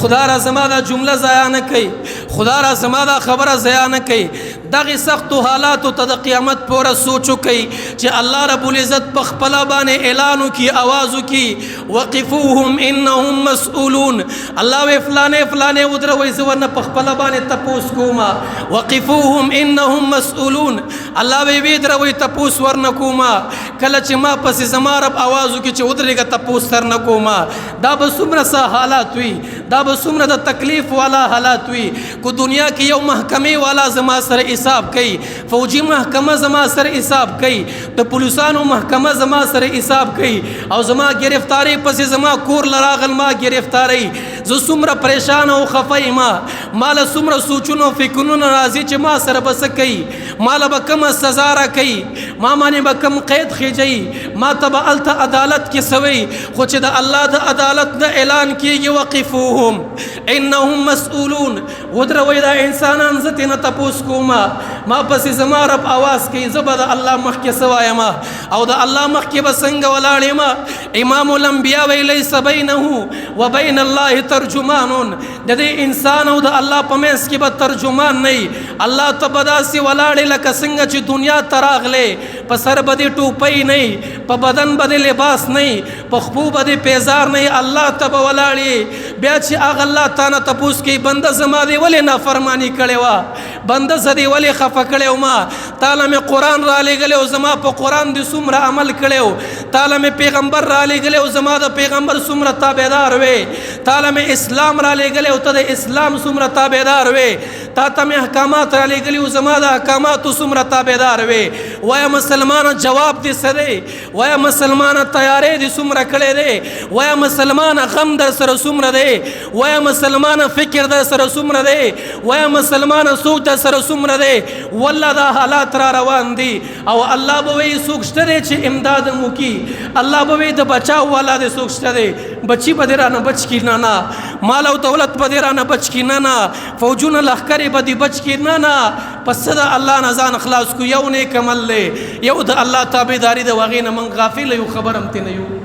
خدا را زما دا جمله ضایع نه کوي، خدا را زما دا خبره ضایع نه کوي. دغه سختو حالاتو ته د قیامت پورې سوچ وکړئ چې الله رب العزت په خپله باندې اعلان وکړي، اواز وکړي وقفوهم انهم مسؤولون. الله وی فلانې فلانې ودروئ، زه ورنه په خپله باندې تپوس کومه. وقفوهم انهم مسؤولون. الله وی ودروئ تپوس ورنه کومه. کله چې ما پسې زما رب اواز وکړي چې ودرېږه تپوس تر نه کومه. دا به څومره څه حالات وي، دا به څومره د تکلیف والا حالات وي. کو دنیا کې یو محکمې والا زما سره حساب کوي، فوجي محکمه زما سره حساب کوي، د پولیسانو محکمه زما سره حساب کوي، او زما گرفتاری پسې زما کور لراغل ما گرفتاری. زه څومره پریشان او خفه یم، ماله څومره سوچونه فکرونه راځي چې ما سره به څه کوي، ماله به کومه سزا راکوي، ما باندې به کوم قید خېجوي، ما ته به هلته عدالت کې څه وي. خو چې د الله د عدالت نه اعلان کېږي وقفوهم انهم مسؤولون، ودروئ دا انسانان زه ترېنه تپوس کومه. ما پسې زما رب اواز کوي، زه به د الله مخکې څه وایم او د الله مخکې به څنګه ولاړ یم. امام الانبیا وی لیس بینه و بین الله ترجمان. د دې انسان او د الله په منځ کې به ترجمان نه وي. الله ته به داسې ولاړې لکه څنګه چې دنیا ته راغلې، په سر به دې ټوپۍ نه وي، په بدن به دې لباس نه وي، په خپو به دې پیزار نه وي. الله ته به ولاړې. بیا چې هغه الله تا نه تپوس کوي بنده زما دې ولې نافرماني کړې وه، بنده زه دې ولې خفه کړی وم، تاله مې قرآن را لېږلی او زما په قرآن دې څومره عمل کړی و، تاله مې پیغمبر را لېږلی او زما د پیغمبر څومره تابعدار وې، تاله مې اسلام را لېږلی او ته د اسلام څومره تابعدار وې، تا ته مې احکامات را لېږلي او زما د احکاماتو څومره تابعدار وې. وایه مسلمانه جواب دې څه دی، وایه مسلمانه تیاری دې څومره کړی دی، وایه مسلمانه غم در سره څومره دی، وایه مسلمانه فکر در سره څومره دی، وایه مسلمانه سوچ در سره څومره دی. والله دا حالات را روان دي او الله به وایي څوک شته دی چې امداد مو کړي، الله به وایي د بچاو والا دی څوک شته دی، بچي به دې رانه بچ کړي، نه مال او دولت به دې رانه بچ کړي، نه فوجونه لښکرې به دې بچ کړي، نه پس د الله نه ځان خلاص کړو. یو نیک عمل دی، یو د الله تابعداري د هغې نه موږ غافل یو، خبر هم ترې نه یو.